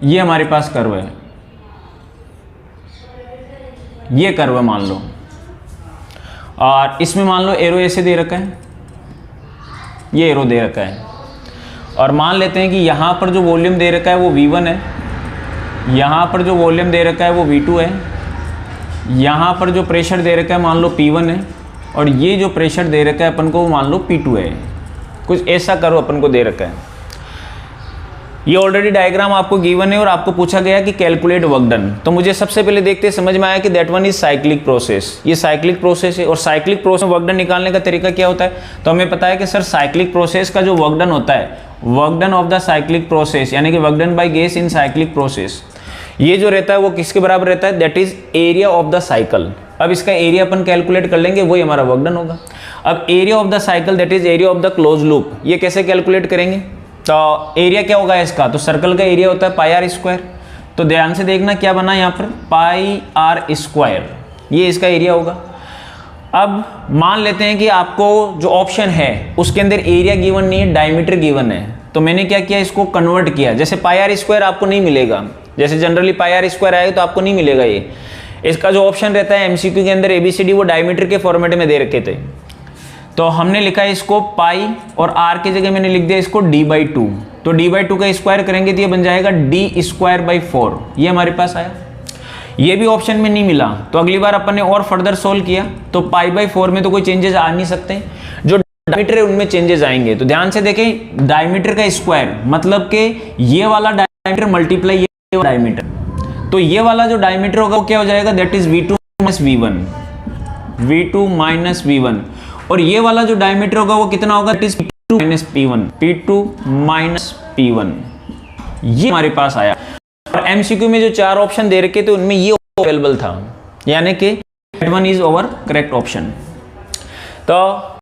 ये हमारे पास कर्व है, ये कर्व है मान लो, और इसमें मान लो एरो ऐसे दे रखा है, ये एरो दे रखा है, और मान लेते हैं कि यहाँ पर जो वॉल्यूम दे रखा है वो V1 है, यहाँ पर जो वॉल्यूम दे रखा है वो V2 है, यहाँ पर जो प्रेशर दे रखा है मान लो P1 है, और ये जो प्रेशर दे रखा है अपन को मान लो P2 है। कुछ ऐसा कर्व अपन को दे रखा है। ये ऑलरेडी डायग्राम आपको गिवन है और आपको पूछा गया कि कैलकुलेट वर्क डन। तो मुझे सबसे पहले देखते समझ में आया कि that one is cyclic process, ये साइक्लिक प्रोसेस है। और साइक्लिक प्रोसेस में वर्क डन निकालने का तरीका क्या होता है, तो हमें पता है कि सर साइक्लिक प्रोसेस का जो वर्क डन होता है, work done of the cyclic process यानी कि work done by gas in cyclic process, ये जो रहता है वो किसके बराबर रहता है, that is area of the cycle. अब इसका एरिया अपन कैलकुलेट कर लेंगे, वही हमारा वर्क डन होगा। अब area of the cycle that is area of the close loop, ये कैसे कैलकुलेट करेंगे, तो एरिया क्या होगा इसका, तो सर्कल का एरिया होता है पाई आर स्क्वायर। तो ध्यान से देखना क्या बना यहाँ पर, पाई आर स्क्वायर, ये इसका एरिया होगा। अब मान लेते हैं कि आपको जो ऑप्शन है उसके अंदर एरिया गिवन नहीं है, डायमीटर गिवन है। तो मैंने क्या किया, इसको कन्वर्ट किया। जैसे पाई आर स्क्वायर आपको नहीं मिलेगा, जैसे जनरली पाई आर स्क्वायर आएगा तो आपको नहीं मिलेगा ये। इसका जो ऑप्शन रहता है एमसीक्यू के अंदर एबीसीडी, वो डायमीटर के फॉर्मेट में दे रखे थे। तो हमने लिखा है इसको पाई, और आर की जगह मैंने लिख दिया इसको d/2। तो d/2 का स्क्वायर करेंगे तो ये बन जाएगा d²/4, ये हमारे पास आया। ये भी ऑप्शन में नहीं मिला तो अगली बार अपन ने और फर्दर सोल्व किया, तो पाई/4 में तो कोई चेंजेस आ नहीं सकते, जो डायमीटर है उनमें चेंजेस आएंगे। तो ध्यान से देखें, डायमीटर का स्क्वायर मतलब कि ये वाला डायमीटर मल्टीप्लाई ये डायमीटर, तो ये वाला जो डायमीटर होगा वो क्या हो जाएगा, that is V2 minus V1। और ये वाला जो डायमीटर होगा वो कितना होगा, that is P2 minus P1, P2 minus P1, ये हमारे पास आया। और एमसीक्यू में जो 4 ऑप्शन दे रखे थे उनमें ये अवेलेबल था, यानी कि that one is our correct option. तो